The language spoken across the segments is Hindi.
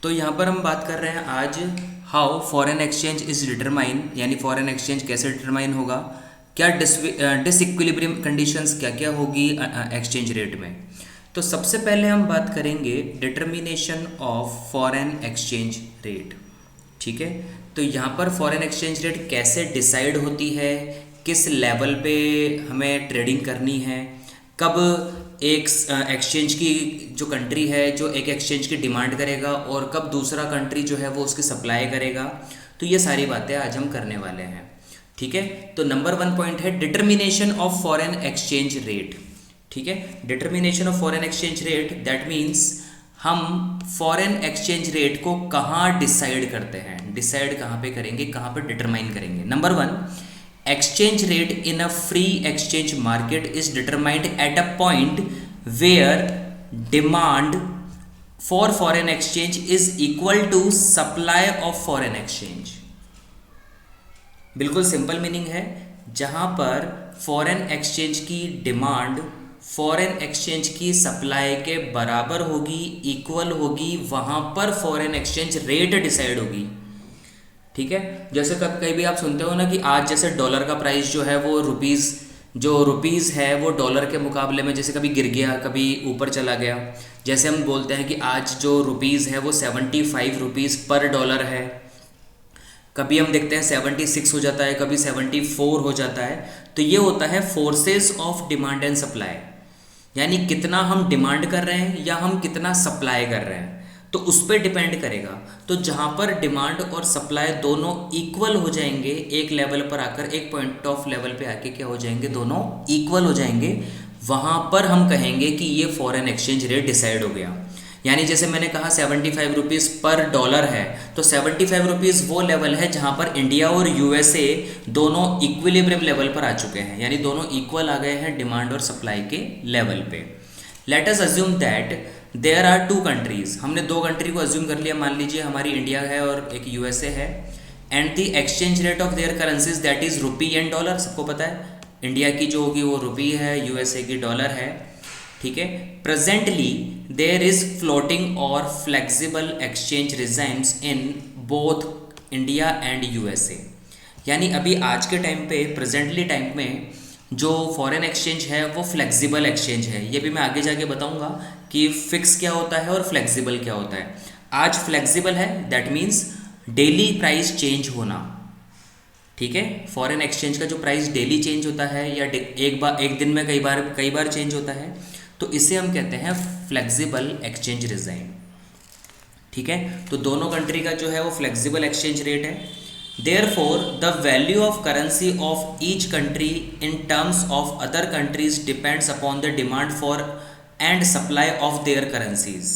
तो यहाँ पर हम बात कर रहे हैं आज how foreign exchange is determine, यानी फॉरेन एक्सचेंज कैसे डिटरमाइन होगा, क्या डिसइक्विलिब्रियम कंडीशंस क्या क्या होगी एक्सचेंज रेट में। तो सबसे पहले हम बात करेंगे determination of foreign exchange rate. ठीक है, तो यहाँ पर फॉरेन एक्सचेंज रेट कैसे डिसाइड होती है, किस लेवल पे हमें ट्रेडिंग करनी है, कब एक एक्सचेंज की जो कंट्री है जो एक एक्सचेंज की डिमांड करेगा और कब दूसरा कंट्री जो है वो उसकी सप्लाई करेगा। तो ये सारी बातें आज हम करने वाले हैं। ठीक है, तो नंबर 1 पॉइंट है determination of foreign exchange rate. ठीक है, determination of foreign exchange rate, that means हम फॉरेन एक्सचेंज रेट को कहाँ डिसाइड करते हैं, डिसाइड कहाँ पे करेंगे, कहाँ पे डिटरमाइन करेंगे। Number 1, exchange rate in a free exchange market is determined at a point where demand for foreign exchange is equal to supply of foreign exchange। बिल्कुल सिंपल मीनिंग है, जहां पर फॉरेन एक्सचेंज की डिमांड फॉरेन एक्सचेंज की सप्लाई के बराबर होगी, इक्वल होगी, वहां पर फॉरेन एक्सचेंज रेट डिसाइड होगी। ठीक है, जैसे कभी भी आप सुनते हो ना कि आज जैसे डॉलर का प्राइस जो है वो रुपीज़ है वो डॉलर के मुकाबले में जैसे कभी गिर गया, कभी ऊपर चला गया। जैसे हम बोलते हैं कि आज जो रुपीज़ है वो 75 रुपीज़ पर डॉलर है, कभी हम देखते हैं 76 हो जाता है, कभी 74 हो जाता है। तो ये होता है forces of demand and supply, यानी कितना हम डिमांड कर रहे हैं या हम कितना सप्लाई कर रहे हैं, तो उस पर डिपेंड करेगा। तो जहाँ पर डिमांड और सप्लाई दोनों इक्वल हो जाएंगे, एक लेवल पर आकर, एक पॉइंट ऑफ लेवल पे आके क्या हो जाएंगे, दोनों इक्वल हो जाएंगे, वहाँ पर हम कहेंगे कि ये फॉरेन एक्सचेंज रेट डिसाइड हो गया। यानी जैसे मैंने कहा 75 रुपीज़ पर डॉलर है, तो 75 रुपीज़ वो लेवल है जहाँ पर इंडिया और यूएसए दोनों इक्विलिब्रियम लेवल पर आ चुके हैं, यानी दोनों इक्वल आ गए हैं डिमांड और सप्लाई के लेवल पे। Let us assume that there are 2 countries, हमने 2 कंट्री को अज्यूम कर लिया, मान लीजिए हमारी इंडिया है और एक यूएसए है, and the exchange rate of their currencies that is rupee and dollar. सबको पता है इंडिया की जो होगी वो रुपी है, यूएसए की डॉलर है। ठीक है, प्रेजेंटली देयर इज फ्लोटिंग और flexible exchange regimes in both India and USA. यानी अभी आज के टाइम पे, प्रेजेंटली टाइम में जो फॉरेन एक्सचेंज है वो फ्लेक्सिबल एक्सचेंज है। ये भी मैं आगे जाके बताऊंगा कि फिक्स क्या होता है और फ्लेक्सिबल क्या होता है। आज फ्लेक्सिबल है, that means daily price change होना। ठीक है, फॉरेन एक्सचेंज का जो प्राइस डेली चेंज होता है या एक दिन में कई बार चेंज होता है, तो इसे हम कहते हैं फ्लेक्सिबल एक्सचेंज रिजाइम। ठीक है, तो दोनों कंट्री का जो है वो फ्लेक्सिबल एक्सचेंज रेट है। Therefore, the value of currency of each country in terms of other countries depends upon the demand for and supply of their currencies।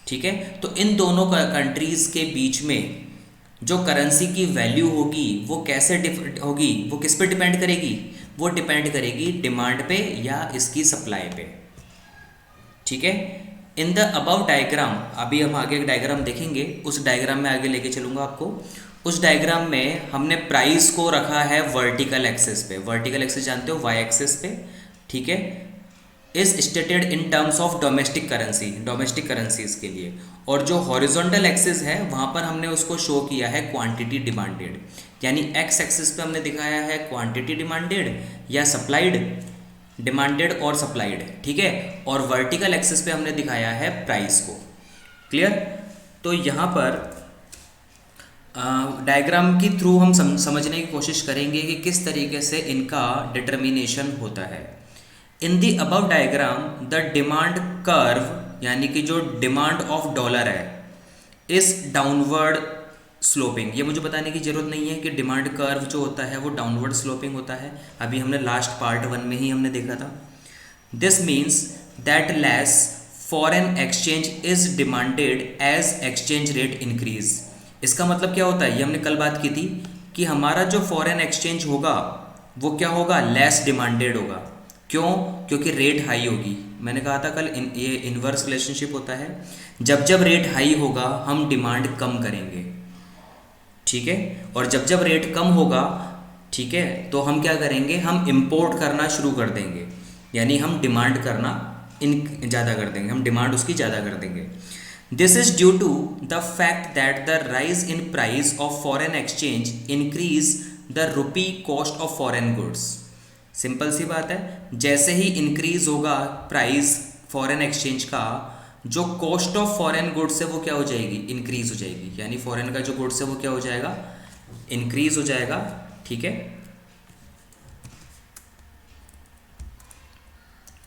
ठीक है, तो इन दोनों कंट्रीज के बीच में जो करेंसी की वैल्यू होगी वो कैसे होगी, वो किस पे डिपेंड करेगी, वो डिपेंड करेगी डिमांड पे या इसकी सप्लाई पे। ठीक है, इन द अबव डायग्राम, अभी हम आगे एक डायग्राम देखेंगे, उस डायग्राम में आगे लेके चलूँगा आपको। उस डायग्राम में हमने प्राइस को रखा है वर्टिकल एक्सिस पे, वर्टिकल एक्सिस जानते हो, वाई एक्सिस पे। ठीक है, is stated in terms of domestic currency, domestic currencies के लिए, और जो हॉरिजॉन्टल एक्सिस है वहाँ पर हमने उसको शो किया है क्वांटिटी डिमांडेड, यानी एक्स एक्सिस पे हमने दिखाया है क्वांटिटी डिमांडेड या सप्लाइड, डिमांडेड और सप्लाइड। ठीक है, और वर्टिकल एक्सिस पे हमने दिखाया है प्राइस को। क्लियर? तो यहाँ पर डायग्राम के थ्रू हम समझने की कोशिश करेंगे कि किस तरीके से इनका डिटर्मिनेशन होता है। In the above diagram the demand curve, यानी कि जो डिमांड ऑफ डॉलर है, इस डाउनवर्ड स्लोपिंग। ये मुझे बताने की जरूरत नहीं है कि डिमांड कर्व जो होता है वो डाउनवर्ड स्लोपिंग होता है, अभी हमने लास्ट पार्ट 1 में ही हमने देखा था। This means that less foreign exchange is demanded as exchange rate increase. इसका मतलब क्या होता है, ये हमने कल बात की थी कि हमारा जो फॉरेन एक्सचेंज होगा वो क्या होगा, लेस डिमांडेड होगा। क्यों? क्योंकि रेट हाई होगी। मैंने कहा था कल ये इन्वर्स रिलेशनशिप होता है, जब जब रेट हाई होगा हम डिमांड कम करेंगे। ठीक है, और जब जब रेट कम होगा, ठीक है, तो हम क्या करेंगे, हम इंपोर्ट करना शुरू कर देंगे, यानी हम डिमांड करना ज़्यादा कर देंगे, हम डिमांड उसकी ज़्यादा कर देंगे। This is due to the fact that the rise in price of foreign exchange increase the rupee cost of foreign goods. Simple सी बात है, जैसे ही इंक्रीज होगा प्राइस फॉरेन एक्सचेंज का, जो कॉस्ट ऑफ फॉरेन गुड्स है वो क्या हो जाएगी, इंक्रीज हो जाएगी। यानी फॉरेन का जो गुड्स है वो क्या हो जाएगा, इंक्रीज हो जाएगा। ठीक है,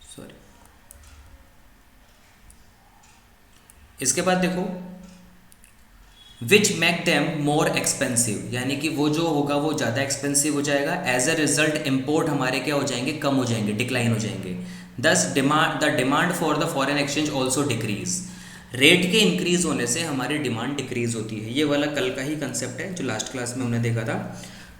सॉरी। इसके बाद देखो, which make them more expensive, यानी कि वो जो होगा वो ज़्यादा एक्सपेंसिव हो जाएगा। एज अ रिजल्ट इम्पोर्ट हमारे क्या हो जाएंगे, कम हो जाएंगे, डिक्लाइन हो जाएंगे। दस the demand for the foreign exchange also decrease. Rate के इंक्रीज होने से हमारी डिमांड डिक्रीज होती है। ये वाला कल का ही कंसेप्ट है जो लास्ट क्लास में हमने देखा था।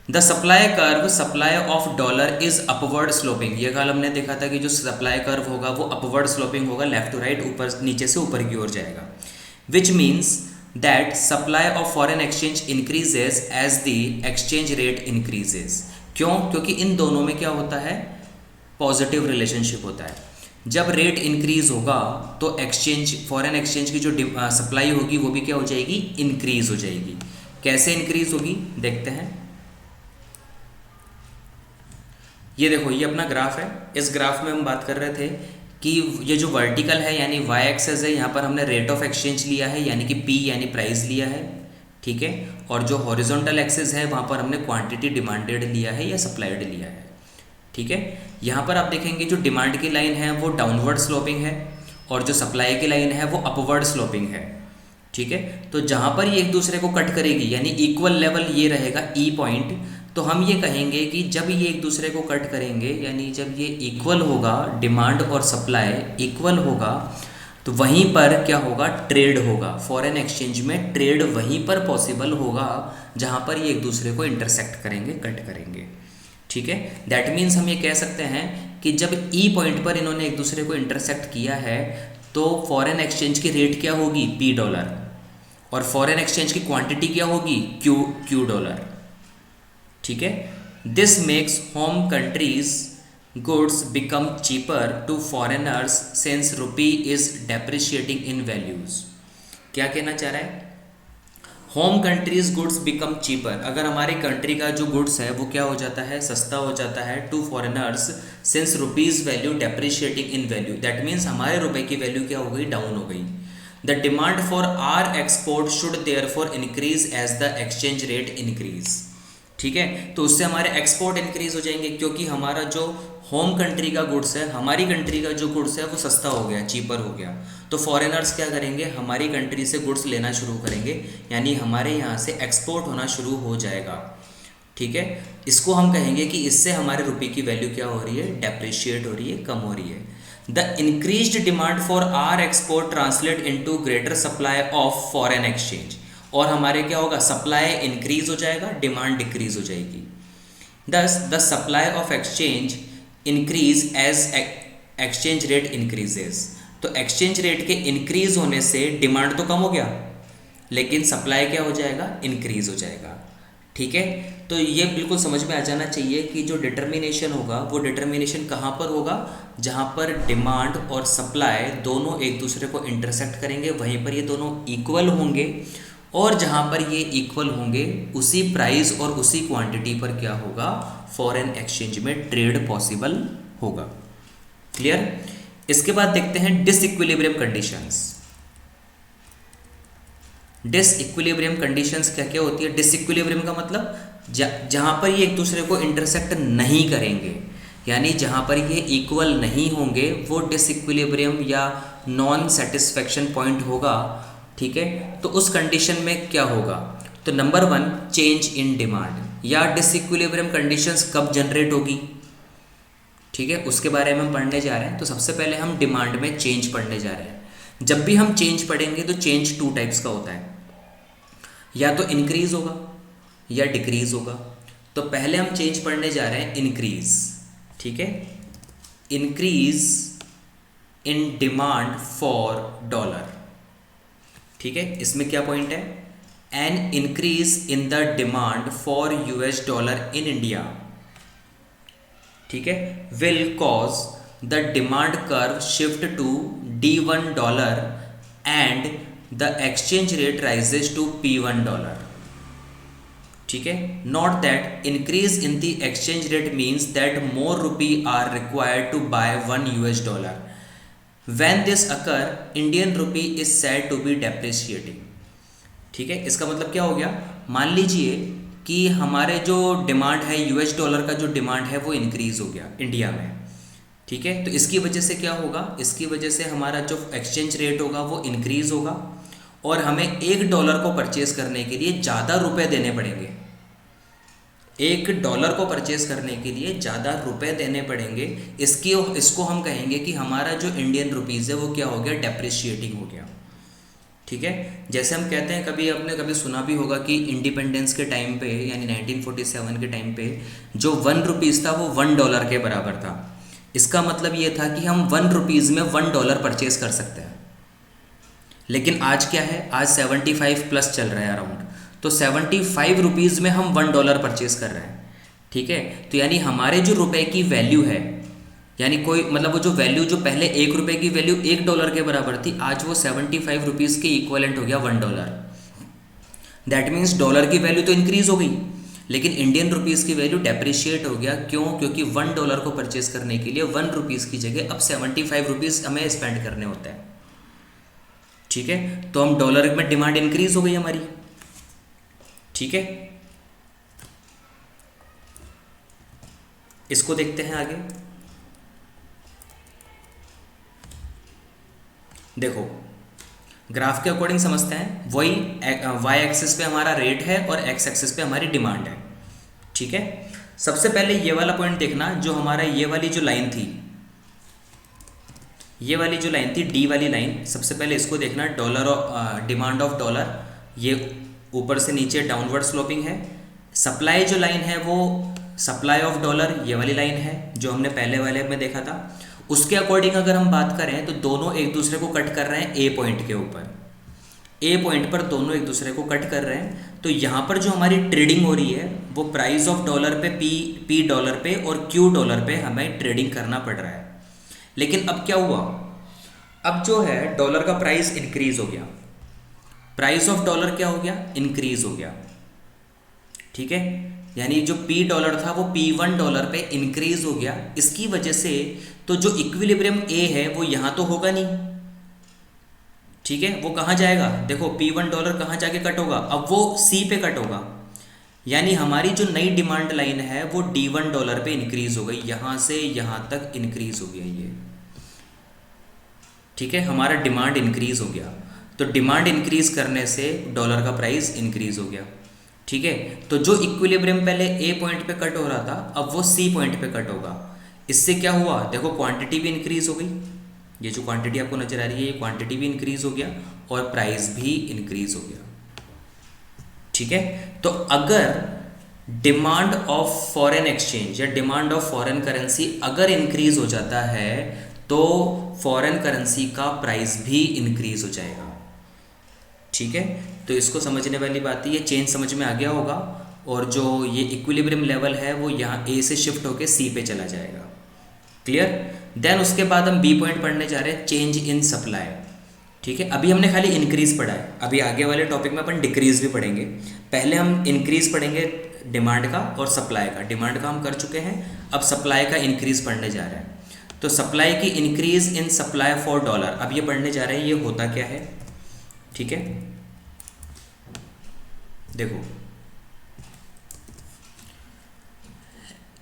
The supply curve, supply of dollar is upward sloping. ये कल हमने देखा था कि जो सप्लाई कर्व होगा वो अपवर्ड स्लोपिंग होगा, लेफ्ट टू राइट, ऊपर नीचे से ऊपर की ओर जाएगा। Which means that supply of foreign exchange increases as the exchange rate increases. क्यों? क्योंकि इन दोनों में क्या होता है, पॉजिटिव रिलेशनशिप होता है। जब रेट इंक्रीज होगा तो एक्सचेंज, फॉरेन एक्सचेंज की जो सप्लाई होगी वो भी क्या हो जाएगी, इंक्रीज हो जाएगी। कैसे इंक्रीज होगी देखते हैं। ये देखो, ये अपना ग्राफ है। इस ग्राफ में हम बात कर रहे थे कि ये जो वर्टिकल है यानी वाई एक्सेस है, यहाँ पर हमने रेट ऑफ एक्सचेंज लिया है यानी कि पी यानी प्राइस लिया है। ठीक है, और जो हॉरिजॉन्टल एक्सेस है वहाँ पर हमने क्वांटिटी डिमांडेड लिया है या सप्लाइड लिया है। ठीक है, यहाँ पर आप देखेंगे जो डिमांड की लाइन है वो डाउनवर्ड स्लोपिंग है और जो सप्लाई की लाइन है वो अपवर्ड स्लोपिंग है। ठीक है, तो जहाँ पर ये एक दूसरे को कट करेगी यानी इक्वल लेवल ये रहेगा ई पॉइंट, तो हम ये कहेंगे कि जब ये एक दूसरे को कट करेंगे यानी जब ये इक्वल होगा, डिमांड और सप्लाई इक्वल होगा, तो वहीं पर क्या होगा, ट्रेड होगा। फॉरेन एक्सचेंज में ट्रेड वहीं पर पॉसिबल होगा जहाँ पर ये एक दूसरे को इंटरसेक्ट करेंगे, कट करेंगे। ठीक है, दैट मीन्स हम ये कह सकते हैं कि जब ई पॉइंट पर इन्होंने एक दूसरे को इंटरसेक्ट किया है तो फॉरेन एक्सचेंज की रेट क्या होगी, पी डॉलर, और फॉरेन एक्सचेंज की क्वांटिटी क्या होगी, क्यू डॉलर। ठीक है, this makes home countries goods become cheaper to foreigners since rupee is depreciating in values. क्या कहना चाह रहा है, home countries goods become cheaper, अगर हमारे कंट्री का जो गुड्स है वो क्या हो जाता है, सस्ता हो जाता है, to foreigners since rupees value depreciating in value, that means हमारे रुपए की वैल्यू क्या हो गई, डाउन हो गई। The demand for our export should therefore increase as the exchange rate increase. ठीक है, तो उससे हमारे एक्सपोर्ट इंक्रीज हो जाएंगे क्योंकि हमारा जो होम कंट्री का गुड्स है, हमारी कंट्री का जो गुड्स है वो सस्ता हो गया, चीपर हो गया, तो फॉरेनर्स क्या करेंगे, हमारी कंट्री से गुड्स लेना शुरू करेंगे, यानी हमारे यहाँ से एक्सपोर्ट होना शुरू हो जाएगा। ठीक है, इसको हम कहेंगे कि इससे हमारे रुपये की वैल्यू क्या हो रही है, डेप्रिशिएट हो रही है, कम हो रही है। The increased demand for our export translate into greater supply of foreign exchange, और हमारे क्या होगा, सप्लाई इंक्रीज हो जाएगा, डिमांड डिक्रीज हो जाएगी। Thus the supply of exchange increase as exchange rate increases, तो एक्सचेंज रेट के इंक्रीज होने से डिमांड तो कम हो गया लेकिन सप्लाई क्या हो जाएगा, इंक्रीज हो जाएगा। ठीक है, तो ये बिल्कुल समझ में आ जाना चाहिए कि जो डिटर्मिनेशन होगा वो डिटर्मिनेशन कहाँ पर होगा, जहाँ पर डिमांड और सप्लाई दोनों एक दूसरे को इंटरसेक्ट करेंगे वहीं पर ये दोनों इक्वल होंगे, और जहाँ पर ये इक्वल होंगे उसी प्राइस और उसी क्वांटिटी पर क्या होगा, फॉरेन एक्सचेंज में ट्रेड पॉसिबल होगा। क्लियर। इसके बाद देखते हैं डिसइक्विलिब्रियम कंडीशंस। डिसइक्विलिब्रियम कंडीशंस क्या क्या होती है, डिसइक्विलिब्रियम का मतलब जहाँ पर ये एक दूसरे को इंटरसेक्ट नहीं करेंगे, यानी जहाँ पर ये इक्वल नहीं होंगे वो डिसइक्विलिब्रियम या नॉन सेटिस्फैक्शन पॉइंट होगा। ठीक है, तो उस कंडीशन में क्या होगा, तो नंबर 1 चेंज इन डिमांड, या डिसइक्विलिब्रियम कंडीशंस कब जनरेट होगी, ठीक है, उसके बारे में हम पढ़ने जा रहे हैं। तो सबसे पहले हम डिमांड में चेंज पढ़ने जा रहे हैं। जब भी हम चेंज पढ़ेंगे तो चेंज 2 टाइप्स का होता है, या तो इंक्रीज होगा या डिक्रीज होगा। तो पहले हम चेंज पढ़ने जा रहे हैं इंक्रीज। ठीक है, increase in demand for dollar. ठीक है, इसमें क्या पॉइंट है, an increase in the demand for US dollar in India, ठीक है, will cause the demand curve shift to D1 dollar and the exchange rate rises to P1 dollar. ठीक है, not that increase in the exchange rate means that more rupee are required to buy $1। When this occur Indian rupee is said to be depreciating. ठीक है, इसका मतलब क्या हो गया, मान लीजिए कि हमारे जो डिमांड है $, का जो डिमांड है वो इंक्रीज हो गया इंडिया में। ठीक है, तो इसकी वजह से क्या होगा, इसकी वजह से हमारा जो एक्सचेंज रेट होगा वो इंक्रीज होगा और हमें $1 को परचेज करने के लिए ज़्यादा रुपए देने पड़ेंगे। $1 को परचेज करने के लिए ज़्यादा रुपए देने पड़ेंगे। इसको हम कहेंगे कि हमारा जो इंडियन रुपीज़ है वो क्या हो गया, डेप्रिशिएटिंग हो गया। ठीक है, जैसे हम कहते हैं, कभी आपने कभी सुना भी होगा कि इंडिपेंडेंस के टाइम पे यानी 1947 के टाइम पे जो ₹1 था वो $1 के बराबर था। इसका मतलब ये था कि हम ₹1 में $1 परचेज कर सकते हैं। लेकिन आज क्या है, आज 75 प्लस चल रहा है अराउंड, तो 75 रुपीज़ में हम $1 परचेज कर रहे हैं। ठीक है, तो यानी हमारे जो रुपए की वैल्यू है, यानी कोई मतलब वो जो वैल्यू जो पहले ₹1 की वैल्यू $1 के बराबर थी, आज वो 75 रुपीज़ के इक्वलेंट हो गया $1। दैट मीन्स डॉलर की वैल्यू तो इंक्रीज हो गई, लेकिन इंडियन रुपीज़ की वैल्यू डेप्रिशिएट हो गया। क्यों? क्योंकि $1 को परचेज करने के लिए ₹1 की जगह अब 75 रुपीज़ हमें स्पेंड करने होते हैं। ठीक है, तो हम डॉलर में डिमांड इंक्रीज हो गई हमारी। ठीक है, इसको देखते हैं आगे। देखो, ग्राफ के अकॉर्डिंग समझते हैं। वही वाई एक्सिस पे हमारा रेट है और एक्स एक्सिस पे हमारी डिमांड है। ठीक है, सबसे पहले ये वाला पॉइंट देखना, जो हमारा ये वाली जो लाइन थी, ये वाली जो लाइन थी डी वाली लाइन, सबसे पहले इसको देखना। डिमांड ऑफ डॉलर, ये ऊपर से नीचे डाउनवर्ड स्लोपिंग है। सप्लाई जो लाइन है वो सप्लाई ऑफ डॉलर, ये वाली लाइन है जो हमने पहले वाले में देखा था। उसके अकॉर्डिंग अगर हम बात करें तो दोनों एक दूसरे को कट कर रहे हैं ए पॉइंट के ऊपर। ए पॉइंट पर दोनों एक दूसरे को कट कर रहे हैं। तो यहाँ पर जो हमारी ट्रेडिंग हो रही है वो प्राइस ऑफ डॉलर पे पी डॉलर पे और क्यू डॉलर पे हमें ट्रेडिंग करना पड़ रहा है। लेकिन अब क्या हुआ, अब जो है डॉलर का प्राइस इंक्रीज हो गया, प्राइस ऑफ डॉलर क्या हो गया, इंक्रीज हो गया। ठीक है, यानी जो $P था वो $1 पे इंक्रीज हो गया। इसकी वजह से तो जो इक्विलिब्रियम ए है वो यहाँ तो होगा नहीं। ठीक है, वो कहाँ जाएगा, देखो $1 कहाँ जाके कट होगा, अब वो सी पे कट होगा। यानी हमारी जो नई डिमांड लाइन है वो $1 पे इंक्रीज हो गई, यहाँ से यहाँ तक इंक्रीज हो गया ये। ठीक है, हमारा डिमांड इंक्रीज हो गया, तो डिमांड इंक्रीज करने से डॉलर का प्राइस इंक्रीज हो गया। ठीक है, तो जो इक्विलिब्रियम पहले ए पॉइंट पे कट हो रहा था अब वो सी पॉइंट पे कट होगा। इससे क्या हुआ, देखो क्वांटिटी भी इंक्रीज हो गई, ये जो क्वांटिटी आपको नजर आ रही है ये क्वांटिटी भी इंक्रीज हो गया और प्राइस भी इंक्रीज हो गया। ठीक है, तो अगर डिमांड ऑफ फॉरेन एक्सचेंज या डिमांड ऑफ फॉरेन करेंसी अगर इंक्रीज हो जाता है तो फॉरेन करेंसी का प्राइस भी इंक्रीज हो जाएगा। ठीक है, तो इसको समझने वाली बात है, ये चेंज समझ में आ गया होगा। और जो ये इक्विलिब्रियम लेवल है वो यहाँ ए से शिफ्ट होकर सी पे चला जाएगा। क्लियर? देन उसके बाद हम बी पॉइंट पढ़ने जा रहे हैं, चेंज इन सप्लाई। ठीक है, अभी हमने खाली इंक्रीज पढ़ा है, अभी आगे वाले टॉपिक में अपन डिक्रीज भी पढ़ेंगे। पहले हम इंक्रीज पढ़ेंगे डिमांड का और सप्लाई का। डिमांड का हम कर चुके हैं, अब सप्लाई का इंक्रीज पढ़ने जा रहे हैं। तो सप्लाई की increase in supply for dollar, अब ये पढ़ने जा रहे हैं ये होता क्या है। ठीक है, देखो,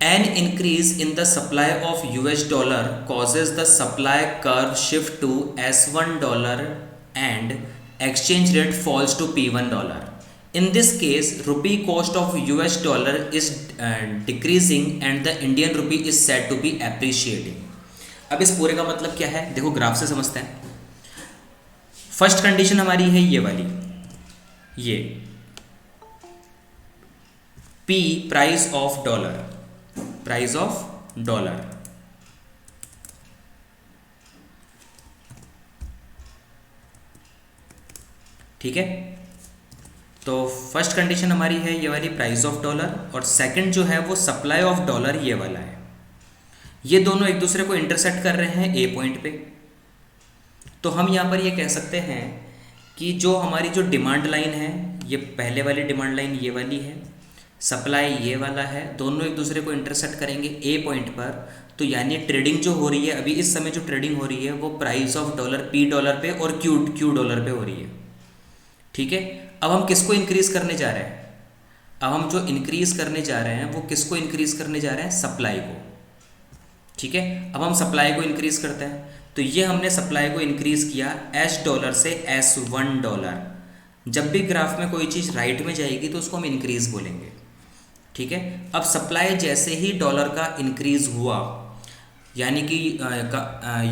an increase in the supply of $, causes the supply curve shift to S1 and exchange rate falls to P1. In this case, rupee cost of $, is decreasing and the Indian rupee is said to be appreciating. अब इस पूरे का मतलब क्या है, देखो ग्राफ से समझते हैं। फर्स्ट कंडीशन हमारी है ये वाली, ये P price of dollar, price of dollar. ठीक है, तो फर्स्ट कंडीशन हमारी है ये वाली प्राइस ऑफ डॉलर, और सेकंड जो है वो सप्लाई ऑफ डॉलर ये वाला है। ये दोनों एक दूसरे को इंटरसेक्ट कर रहे हैं ए पॉइंट पे। तो हम यहां पर ये कह सकते हैं कि जो हमारी जो डिमांड लाइन है, ये पहले वाली डिमांड लाइन ये वाली है, सप्लाई ये वाला है, दोनों एक दूसरे को इंटरसेक्ट करेंगे ए पॉइंट पर। तो यानी ट्रेडिंग जो हो रही है अभी इस समय, जो ट्रेडिंग हो रही है वो price of dollar P dollar पे और क्यू डॉलर पे हो रही है। ठीक है, अब हम किसको इंक्रीज करने जा रहे हैं? अब हम जो इंक्रीज करने जा रहे हैं वो किसको इंक्रीज करने जा रहे हैं? सप्लाई को। ठीक है, अब हम सप्लाई को इंक्रीज करते हैं। तो ये हमने सप्लाई को इंक्रीज किया एस डॉलर से S1 डॉलर। जब भी ग्राफ में कोई चीज़ राइट में जाएगी तो उसको हम इंक्रीज बोलेंगे। ठीक है, अब सप्लाई जैसे ही डॉलर का इंक्रीज हुआ, यानी कि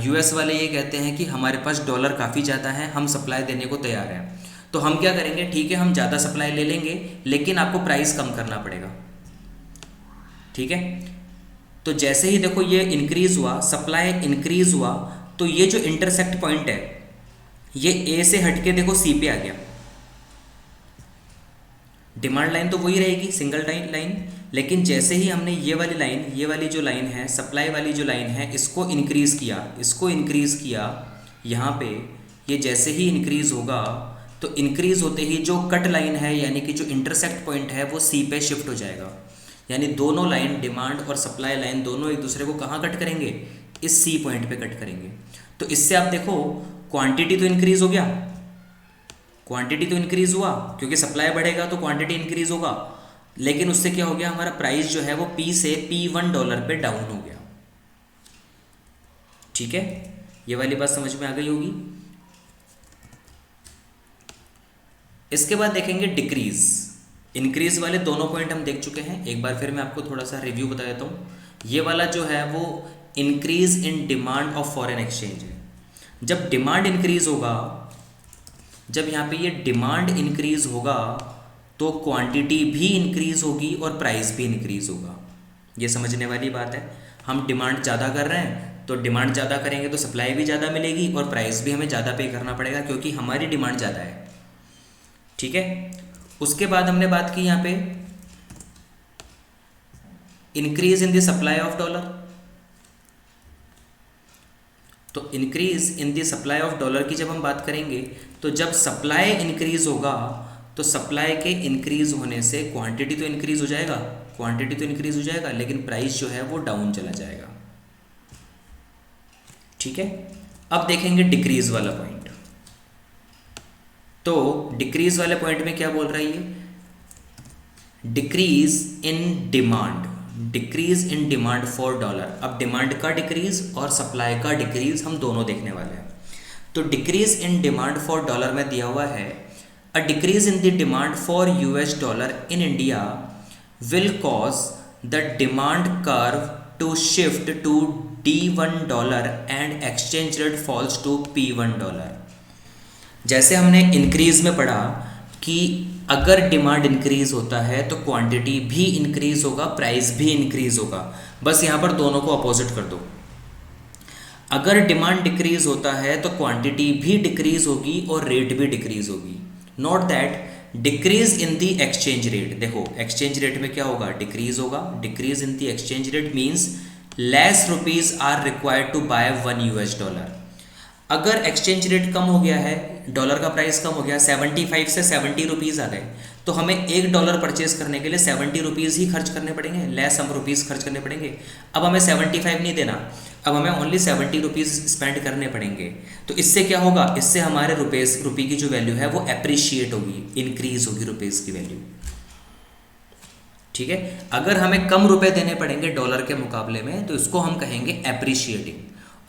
यूएस वाले ये कहते हैं कि हमारे पास डॉलर काफ़ी ज़्यादा है, हम सप्लाई देने को तैयार हैं। तो हम क्या करेंगे? ठीक है, हम ज़्यादा सप्लाई ले लेंगे, लेकिन आपको प्राइस कम करना पड़ेगा। ठीक है, तो जैसे ही देखो ये इंक्रीज हुआ, सप्लाई इंक्रीज हुआ, तो ये जो इंटरसेक्ट पॉइंट है ये ए से हटके देखो सी पे आ गया। डिमांड लाइन तो वही रहेगी, सिंगल लाइन, लेकिन जैसे ही हमने ये वाली लाइन, ये वाली जो लाइन है, सप्लाई वाली जो लाइन है, इसको इंक्रीज किया यहाँ पे, ये जैसे ही इंक्रीज होगा तो इंक्रीज होते ही जो कट लाइन है यानी कि जो इंटरसेक्ट पॉइंट है वो सी पे शिफ्ट हो जाएगा। यानी दोनों लाइन, डिमांड और सप्लाई लाइन, दोनों एक दूसरे को कहाँ कट करेंगे? इस सी पॉइंट पे कट करेंगे। तो इससे आप देखो क्वांटिटी तो इंक्रीज हो गया, क्वांटिटी तो इंक्रीज हुआ क्योंकि सप्लाई बढ़ेगा तो क्वांटिटी इंक्रीज होगा, लेकिन उससे क्या हो गया? हमारा प्राइस जो है वो P से P1 डॉलर पे डाउन हो गया। ठीक है, ये वाली बात समझ में आ गई होगी। इसके बाद देखेंगे डिक्रीज। इंक्रीज वाले दोनों पॉइंट हम देख चुके हैं, एक बार फिर मैं आपको थोड़ा सा रिव्यू बता देता हूँ। ये वाला जो है वो increase in demand of foreign exchange है। जब डिमांड इंक्रीज होगा, जब यहाँ पे ये डिमांड इंक्रीज होगा तो क्वांटिटी भी इंक्रीज होगी और प्राइस भी इंक्रीज होगा। ये समझने वाली बात है। हम डिमांड ज़्यादा कर रहे हैं तो डिमांड ज़्यादा करेंगे तो सप्लाई भी ज़्यादा मिलेगी और प्राइस भी हमें ज़्यादा पे करना पड़ेगा क्योंकि हमारी डिमांड ज़्यादा है। ठीक है, उसके बाद हमने बात की यहाँ पे increase in the supply of dollar. तो increase in the supply of dollar की जब हम बात करेंगे तो जब सप्लाई इंक्रीज होगा तो सप्लाई के इंक्रीज होने से क्वांटिटी तो इंक्रीज हो जाएगा, लेकिन प्राइस जो है वो डाउन चला जाएगा। ठीक है, अब देखेंगे डिक्रीज वाला पॉइंट। तो डिक्रीज वाले पॉइंट में क्या बोल रहा है ये? Decrease in demand for dollar. अब डिमांड का डिक्रीज और सप्लाई का डिक्रीज हम दोनों देखने वाले हैं। तो decrease in demand for dollar में दिया हुआ है a decrease in the demand for US dollar in India will cause the demand curve to shift to D1 dollar and exchange rate falls to P1 dollar. जैसे हमने इंक्रीज में पढ़ा कि अगर डिमांड इंक्रीज होता है तो क्वांटिटी भी इंक्रीज होगा, प्राइस भी इंक्रीज होगा। बस यहाँ पर दोनों को अपोजिट कर दो। अगर डिमांड डिक्रीज होता है तो क्वांटिटी भी डिक्रीज होगी और रेट भी डिक्रीज होगी। Note that decrease in the exchange rate. देखो एक्सचेंज रेट में क्या होगा? डिक्रीज होगा। Decrease in the exchange rate means less rupees are required to buy 1 US dollar. अगर एक्सचेंज रेट कम हो गया है, डॉलर का प्राइस कम हो गया, 75 से 70 रुपीज़ आ गए, तो हमें $1 परचेज करने के लिए 70 रुपीज़ ही खर्च करने पड़ेंगे, लेस हम रुपीज़ खर्च करने पड़ेंगे। अब हमें 75 नहीं देना, अब हमें ओनली 70 रुपीज़ स्पेंड करने पड़ेंगे। तो इससे क्या होगा? इससे हमारे रुपये की जो वैल्यू है वो अप्रिशिएट होगी, इंक्रीज होगी रुपीज़ की वैल्यू। ठीक है, अगर हमें कम रुपए देने पड़ेंगे डॉलर के मुकाबले में तो इसको हम कहेंगे एप्रिशिएटिंग,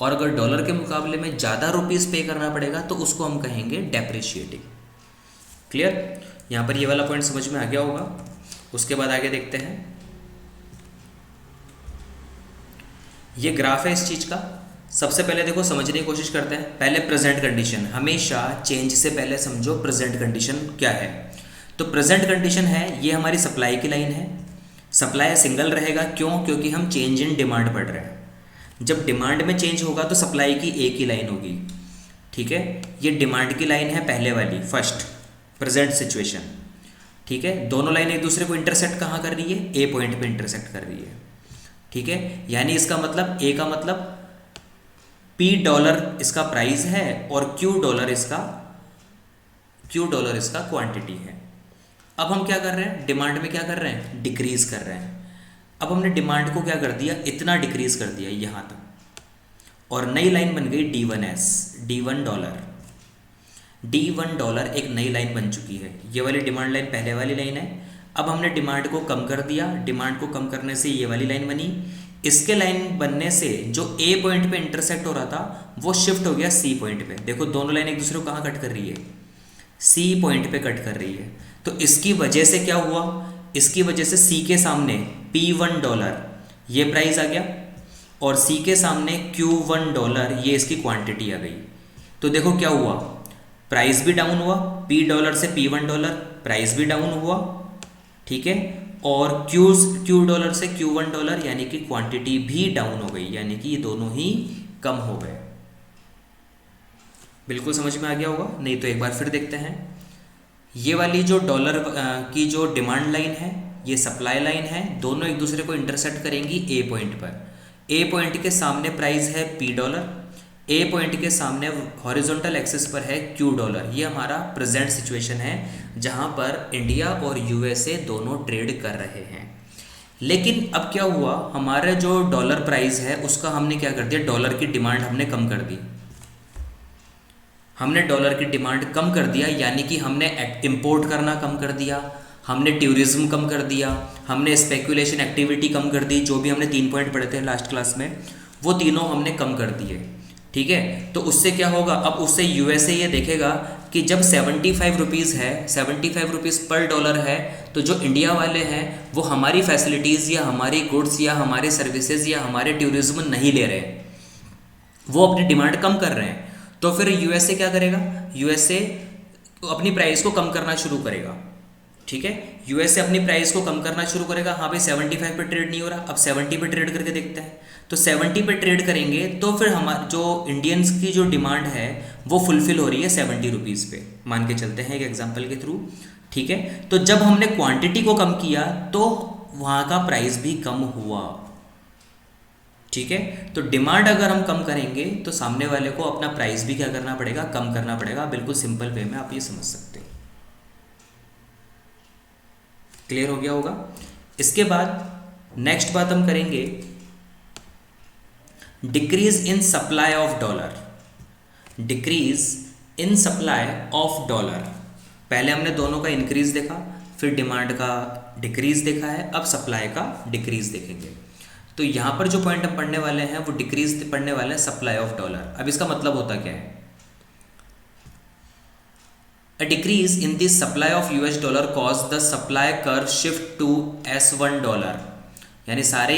और अगर डॉलर के मुकाबले में ज़्यादा रुपीज़ पे करना पड़ेगा तो उसको हम कहेंगे डेप्रिशिएटिंग। क्लियर? यहाँ पर ये वाला पॉइंट समझ में आ गया होगा। उसके बाद आगे देखते हैं, ये ग्राफ है इस चीज़ का। सबसे पहले देखो समझने की कोशिश करते हैं। पहले प्रेजेंट कंडीशन, हमेशा चेंज से पहले समझो प्रेजेंट कंडीशन क्या है। तो प्रेजेंट कंडीशन है, ये हमारी सप्लाई की लाइन है। सप्लाई सिंगल रहेगा, क्यों? क्योंकि हम चेंज इन डिमांड पढ़ रहे हैं। जब डिमांड में चेंज होगा तो सप्लाई की एक ही लाइन होगी। ठीक है, ये डिमांड की लाइन है पहले वाली, फर्स्ट प्रेजेंट सिचुएशन। ठीक है, दोनों लाइन एक दूसरे को इंटरसेक्ट कहाँ कर रही है? ए पॉइंट पे इंटरसेक्ट कर रही है। ठीक है, यानी इसका मतलब ए का मतलब $P इसका प्राइस है और $Q इसका क्यू डॉलर इसका क्वांटिटी है। अब हम क्या कर रहे हैं, डिमांड में क्या कर रहे हैं, डिक्रीज कर रहे हैं। अब हमने डिमांड को क्या कर दिया, इतना डिक्रीज कर दिया यहाँ तक, और नई लाइन बन गई D1S, D1 dollar. D1 dollar एक नई लाइन बन चुकी है। ये वाली डिमांड लाइन पहले वाली लाइन है। अब हमने डिमांड को कम कर दिया, डिमांड को कम करने से ये वाली लाइन बनी। इसके लाइन बनने से जो A पॉइंट पे इंटरसेक्ट हो रहा था वो शिफ्ट हो गया C पॉइंट पे। देखो दोनों लाइन एक दूसरे को कहाँ कट कर रही है, C पॉइंट पे कट कर रही है। तो इसकी वजह से क्या हुआ, इसकी वजह से C के सामने P1 डॉलर ये प्राइस आ गया, और C के सामने Q1 डॉलर ये इसकी क्वांटिटी आ गई। तो देखो क्या हुआ, प्राइस भी डाउन हुआ, P डॉलर से P1 डॉलर प्राइस भी डाउन हुआ, ठीक है, और Q डॉलर से Q1 डॉलर यानी कि क्वांटिटी भी डाउन हो गई, यानी कि ये दोनों ही कम हो गए। बिल्कुल समझ में आ गया होगा, नहीं तो एक बार फिर देखते हैं। ये वाली जो डॉलर की जो डिमांड लाइन है, ये सप्लाई लाइन है, दोनों एक दूसरे को इंटरसेक्ट करेंगी A पॉइंट पर। A पॉइंट के सामने प्राइस है P डॉलर, A पॉइंट के सामने हॉरिजॉन्टल एक्सिस पर है Q डॉलर। ये हमारा प्रेजेंट सिचुएशन है जहाँ पर इंडिया और USA दोनों ट्रेड कर रहे हैं। लेकिन अब क्या हुआ, हमारा जो डॉलर प्राइस है उसका हमने क्या कर दिया, डॉलर की डिमांड हमने कम कर दी। हमने डॉलर की डिमांड कम कर दिया, यानी कि हमने इंपोर्ट करना कम कर दिया, हमने टूरिज्म कम कर दिया, हमने स्पेकुलेशन एक्टिविटी कम कर दी। जो भी हमने 3 पॉइंट पढ़े थे लास्ट क्लास में, वो तीनों हमने कम कर दिए, ठीक है। तो उससे क्या होगा, अब उससे USA ये देखेगा कि जब 75 रुपीज़ है, 75 रुपीज़ पर डॉलर है, तो जो इंडिया वाले हैं वो हमारी फैसिलिटीज़ या हमारी गुड्स या हमारे सर्विसेज या हमारे टूरिज्म नहीं ले रहे, वो अपनी डिमांड कम कर रहे हैं। तो फिर USA क्या करेगा, USA अपनी प्राइस को कम करना शुरू करेगा, ठीक है। USA अपनी प्राइस को कम करना शुरू करेगा। हाँ भाई 75 पे ट्रेड नहीं हो रहा, अब 70 पे ट्रेड करके देखते हैं। तो 70 पे ट्रेड करेंगे तो फिर हमारे जो इंडियंस की जो डिमांड है वो फुलफिल हो रही है 70 रुपीज़ पे, मान के चलते हैं एक एग्जांपल के थ्रू, ठीक है। तो जब हमने क्वांटिटी को कम किया तो वहाँ का प्राइस भी कम हुआ, ठीक है। तो डिमांड अगर हम कम करेंगे तो सामने वाले को अपना प्राइस भी क्या करना पड़ेगा, कम करना पड़ेगा। बिल्कुल सिंपल वे में आप ये समझ सकते हो। क्लियर हो गया होगा। इसके बाद नेक्स्ट बात हम करेंगे decrease in supply of dollar. Decrease in supply of dollar, पहले हमने दोनों का इंक्रीज देखा, फिर डिमांड का डिक्रीज देखा है, अब सप्लाई का डिक्रीज देखेंगे। तो यहाँ पर जो पॉइंट हम पढ़ने वाले हैं वो डिक्रीज पढ़ने वाले हैं सप्लाई ऑफ डॉलर। अब इसका मतलब होता क्या है, A decrease in the supply of US dollar caused the supply curve shift to S1 dollar, यानी सारे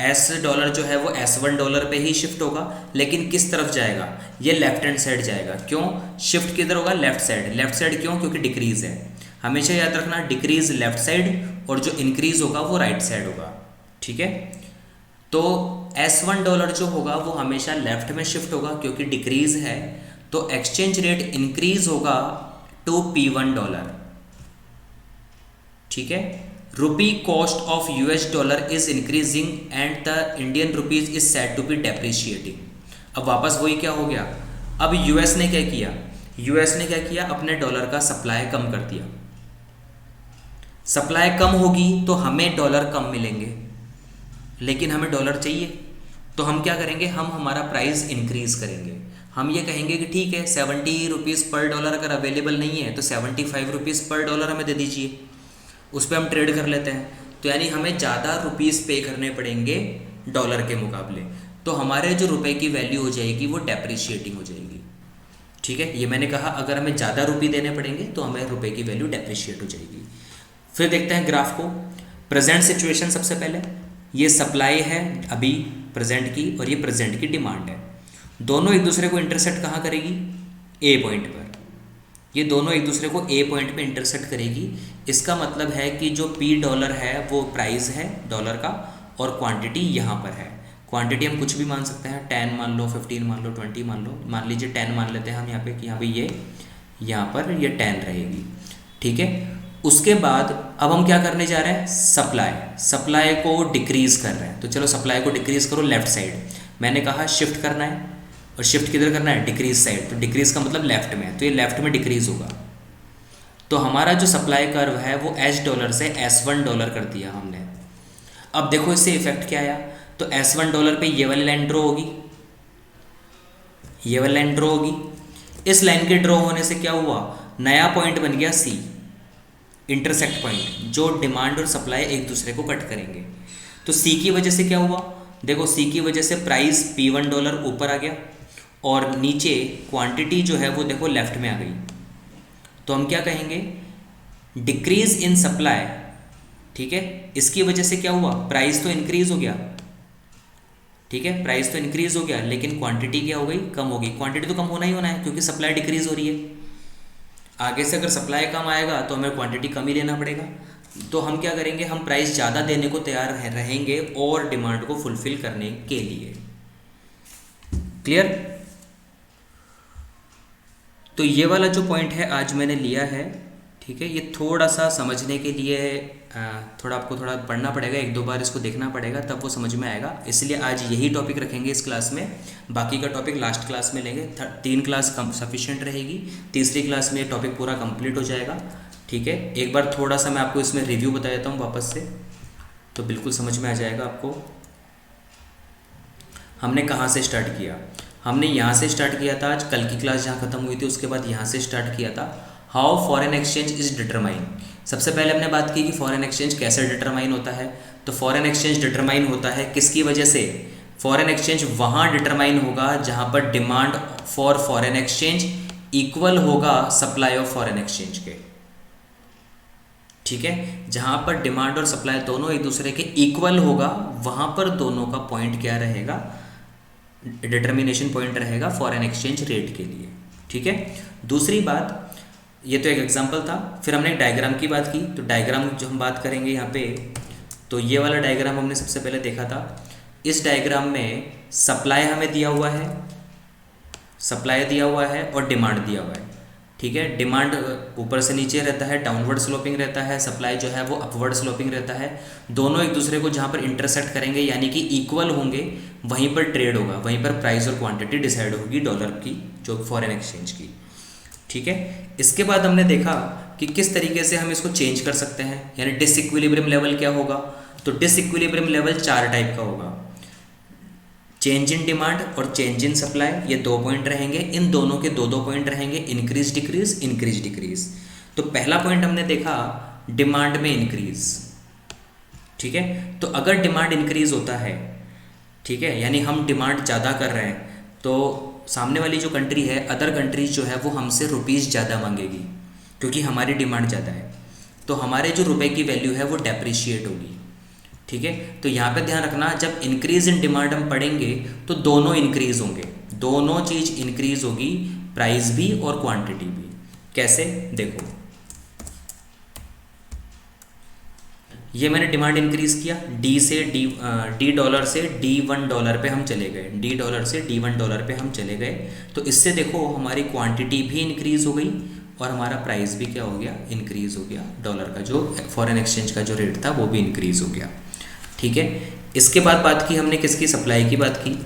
S डॉलर जो है वो S1 डॉलर पे ही शिफ्ट होगा, लेकिन किस तरफ जाएगा, ये लेफ्ट हैंड साइड जाएगा। क्यों शिफ्ट किधर होगा, लेफ्ट साइड। लेफ्ट साइड क्यों, क्योंकि डिक्रीज है। हमेशा याद रखना डिक्रीज लेफ्ट साइड और जो इंक्रीज होगा वो राइट साइड होगा, ठीक है। तो S1 डॉलर जो होगा वो हमेशा लेफ्ट में शिफ्ट होगा क्योंकि डिक्रीज है, तो एक्सचेंज रेट इंक्रीज होगा टू P1 डॉलर, ठीक है। Rupee cost of US dollar is increasing and the Indian rupees is said to be depreciating. अब वापस वही क्या हो गया, अब US ने क्या किया, US ने क्या किया, अपने डॉलर का सप्लाई कम कर दिया। सप्लाई कम होगी तो हमें डॉलर कम मिलेंगे, लेकिन हमें डॉलर चाहिए, तो हम क्या करेंगे, हम हमारा प्राइस इंक्रीज करेंगे। हम ये कहेंगे कि ठीक है 70 रुपीज़ पर डॉलर अगर अवेलेबल नहीं है तो 75 रुपीज़ पर डॉलर हमें दे दीजिए, उस पर हम ट्रेड कर लेते हैं। तो यानी हमें ज़्यादा रुपीज़ पे करने पड़ेंगे डॉलर के मुकाबले, तो हमारे जो रुपए की वैल्यू हो जाएगी वो डेप्रिशिएटिंग हो जाएगी, ठीक है। ये मैंने कहा अगर हमें ज़्यादा रुपये देने पड़ेंगे तो हमें रुपए की वैल्यू डेप्रिशिएट हो जाएगी। फिर देखते हैं ग्राफ को, प्रेजेंट सिचुएशन। सबसे पहले ये सप्लाई है अभी प्रेजेंट की और ये प्रेजेंट की डिमांड है। दोनों एक दूसरे को इंटरसेक्ट कहाँ करेगी, A पॉइंट पर। ये दोनों एक दूसरे को A पॉइंट पे इंटरसेक्ट करेगी। इसका मतलब है कि जो P डॉलर है वो प्राइस है डॉलर का और क्वांटिटी यहाँ पर है। क्वांटिटी हम कुछ भी मान सकते हैं, 10 मान लो, 15 मान लो, 20 मान लो। मान लीजिए 10 मान लेते हैं हम यहाँ पे कि यहाँ पे ये यहाँ पर ये 10 रहेगी, ठीक है। उसके बाद अब हम क्या करने जा रहे हैं, सप्लाई को डिक्रीज कर रहे हैं। तो चलो सप्लाई को डिक्रीज करो लेफ्ट साइड। मैंने कहा शिफ्ट करना है और शिफ्ट किधर करना है, डिक्रीज साइड। तो डिक्रीज का मतलब लेफ्ट में, तो ये लेफ्ट में डिक्रीज होगा, तो हमारा जो सप्लाई कर्व है वो $H से $S1 कर दिया हमने। अब देखो इससे इफेक्ट क्या आया, तो $S1 पे ये वाली लाइन ड्रॉ होगी, ये वाली लाइन ड्रॉ होगी। इस लाइन के ड्रॉ होने से क्या हुआ, नया पॉइंट बन गया C, इंटरसेक्ट पॉइंट, जो डिमांड और सप्लाई एक दूसरे को कट करेंगे। तो C की वजह से क्या हुआ, देखो C की वजह से प्राइस P1 ऊपर आ गया और नीचे क्वांटिटी जो है वो देखो लेफ्ट में आ गई। तो हम क्या कहेंगे, डिक्रीज इन सप्लाई, ठीक है। इसकी वजह से क्या हुआ, प्राइस तो इंक्रीज हो गया, ठीक है, प्राइस तो इंक्रीज हो गया, लेकिन क्वांटिटी क्या हो गई, कम हो गई। क्वांटिटी तो कम होना ही होना है क्योंकि सप्लाई डिक्रीज हो रही है। आगे से अगर सप्लाई कम आएगा तो हमें क्वांटिटी कम ही लेना पड़ेगा। तो हम क्या करेंगे, हम प्राइस ज़्यादा देने को तैयार रहेंगे और डिमांड को फुलफिल करने के लिए। क्लियर। तो ये वाला जो पॉइंट है आज मैंने लिया है, ठीक है। ये थोड़ा सा समझने के लिए थोड़ा आपको थोड़ा पढ़ना पड़ेगा, एक दो बार इसको देखना पड़ेगा, तब वो समझ में आएगा। इसलिए आज यही टॉपिक रखेंगे इस क्लास में, बाकी का टॉपिक लास्ट क्लास में लेंगे। 3 क्लास कम सफिशिएंट रहेगी, तीसरी क्लास में ये टॉपिक पूरा कंप्लीट हो जाएगा, ठीक है। एक बार थोड़ा सा मैं आपको इसमें रिव्यू बता देता हूँ वापस से, तो बिल्कुल समझ में आ जाएगा आपको। हमने कहाँ से स्टार्ट किया, हमने यहाँ से स्टार्ट किया था, आज कल की क्लास जहाँ ख़त्म हुई थी उसके बाद यहाँ से स्टार्ट किया था। How foreign exchange is determine. सबसे पहले हमने बात की कि फॉरेन एक्सचेंज कैसे डिटरमाइन होता है। तो फॉरेन एक्सचेंज डिटरमाइन होता है किसकी वजह से, फॉरेन एक्सचेंज वहाँ डिटरमाइन होगा जहाँ पर demand for foreign exchange equal होगा सप्लाई ऑफ फॉरेन एक्सचेंज के, ठीक है। जहाँ पर डिमांड और सप्लाई दोनों एक दूसरे के इक्वल होगा, वहाँ पर दोनों का पॉइंट क्या रहेगा, डिटर्मिनेशन पॉइंट रहेगा फॉरेन एक्सचेंज रेट के लिए, ठीक है। दूसरी बात, ये तो एक एग्जांपल था। फिर हमने एक डायग्राम की बात की, तो डायग्राम जो हम बात करेंगे यहाँ पे, तो ये वाला डायग्राम हमने सबसे पहले देखा था। इस डायग्राम में सप्लाई हमें दिया हुआ है, सप्लाई दिया हुआ है और डिमांड दिया हुआ है, ठीक है। डिमांड ऊपर से नीचे रहता है, डाउनवर्ड स्लोपिंग रहता है, सप्लाई जो है वो अपवर्ड स्लोपिंग रहता है। दोनों एक दूसरे को जहाँ पर इंटरसेक्ट करेंगे यानी कि इक्वल होंगे, वहीं पर ट्रेड होगा, वहीं पर प्राइस और क्वांटिटी डिसाइड होगी डॉलर की, जो फॉरेन एक्सचेंज की, ठीक है। इसके बाद हमने देखा कि किस तरीके से हम इसको चेंज कर सकते हैं, यानी डिसइक्विलिब्रियम लेवल क्या होगा। तो डिसइक्विलिब्रियम लेवल 4 टाइप का होगा, चेंज इन डिमांड और चेंज इन सप्लाई, ये 2 पॉइंट रहेंगे। इन दोनों के 2-2 पॉइंट रहेंगे, इंक्रीज डिक्रीज, इंक्रीज डिक्रीज। तो पहला पॉइंट हमने देखा डिमांड में इंक्रीज, ठीक है। तो अगर डिमांड इंक्रीज होता है, ठीक है, यानी हम डिमांड ज़्यादा कर रहे हैं, तो सामने वाली जो कंट्री है, अदर कंट्रीज जो है वो हमसे रुपीज़ ज़्यादा मांगेगी क्योंकि हमारी डिमांड ज़्यादा है। तो हमारे जो रुपए की वैल्यू है वो डेप्रिशिएट होगी, ठीक है। तो यहाँ पे ध्यान रखना, जब इंक्रीज इन डिमांड हम पढ़ेंगे तो दोनों इंक्रीज होंगे, दोनों चीज़ इंक्रीज होगी, प्राइस भी और क्वांटिटी भी। कैसे, देखो ये मैंने डिमांड इंक्रीज किया, डी डॉलर से $1 पे हम चले गए, $1 से $1 पे हम चले गए। तो इससे देखो हमारी क्वांटिटी भी इंक्रीज हो गई और हमारा प्राइस भी क्या हो गया, इंक्रीज हो गया। डॉलर का जो फॉरेन एक्सचेंज का जो रेट था वो भी इंक्रीज हो गया, ठीक है। इसके बाद बात की हमने किसकी, सप्लाई की बात की।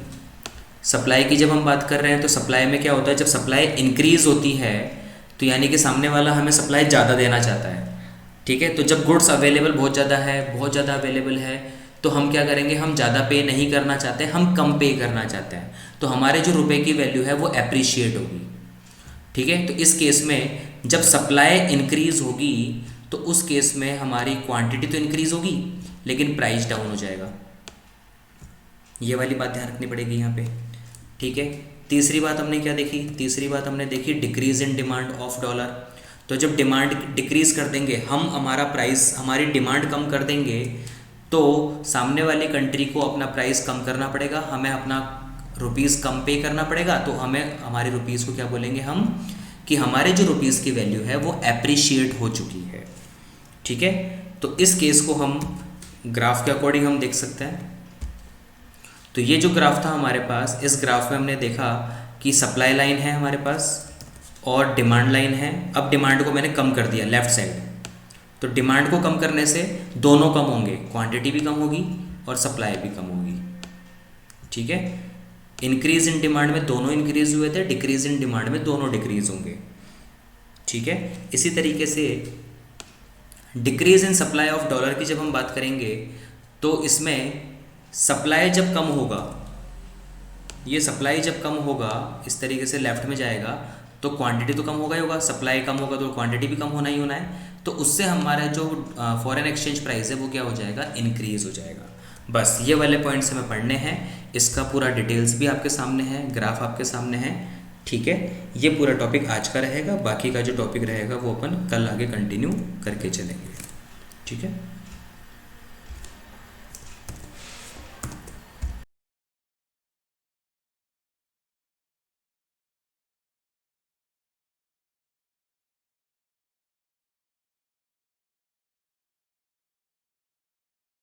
सप्लाई की जब हम बात कर रहे हैं तो सप्लाई में क्या होता है, जब सप्लाई इंक्रीज होती है तो यानी कि सामने वाला हमें सप्लाई ज़्यादा देना चाहता है, ठीक है। तो जब गुड्स अवेलेबल बहुत ज़्यादा है, बहुत ज़्यादा अवेलेबल है, तो हम क्या करेंगे, हम ज़्यादा पे नहीं करना चाहते, हम कम पे करना चाहते हैं। तो हमारे जो रुपए की वैल्यू है वो एप्रिशिएट होगी, ठीक है। तो इस केस में जब सप्लाई इंक्रीज होगी तो उस केस में हमारी क्वांटिटी तो इंक्रीज होगी लेकिन प्राइस डाउन हो जाएगा। ये वाली बात ध्यान रखनी पड़ेगी यहाँ पे, ठीक है। तीसरी बात हमने क्या देखी, तीसरी बात हमने देखी decrease in demand of dollar. तो जब डिमांड डिक्रीज़ कर देंगे हम, हमारा प्राइस, हमारी डिमांड कम कर देंगे, तो सामने वाली कंट्री को अपना प्राइस कम करना पड़ेगा, हमें अपना रुपीज़ कम पे करना पड़ेगा। तो हमें हमारे रुपीज़ को क्या बोलेंगे हम, कि हमारे जो रुपीज़ की वैल्यू है वो एप्रिशिएट हो चुकी है, ठीक है। तो इस केस को हम ग्राफ के अकॉर्डिंग हम देख सकते हैं। तो ये जो ग्राफ था हमारे पास, इस ग्राफ में हमने देखा कि सप्लाई लाइन है हमारे पास और डिमांड लाइन है। अब डिमांड को मैंने कम कर दिया लेफ़्ट साइड, तो डिमांड को कम करने से दोनों कम होंगे, क्वांटिटी भी कम होगी और सप्लाई भी कम होगी, ठीक है। इंक्रीज इन डिमांड में दोनों इंक्रीज हुए थे, डिक्रीज इन डिमांड में दोनों डिक्रीज होंगे, ठीक है। इसी तरीके से decrease in supply of dollar की जब हम बात करेंगे तो इसमें सप्लाई जब कम होगा, ये सप्लाई जब कम होगा इस तरीके से लेफ्ट में जाएगा तो क्वांटिटी तो कम होगा ही होगा, सप्लाई कम होगा तो क्वांटिटी भी कम होना ही होना है, तो उससे हमारा जो फॉरेन एक्सचेंज प्राइस है वो क्या हो जाएगा, इंक्रीज हो जाएगा। बस ये वाले पॉइंट्स हमें पढ़ने हैं, इसका पूरा डिटेल्स भी आपके सामने है, ग्राफ आपके सामने है, ठीक है। ये पूरा टॉपिक आज का रहेगा, बाकी का जो टॉपिक रहेगा वो अपन कल आगे कंटिन्यू करके चलेंगे, ठीक है।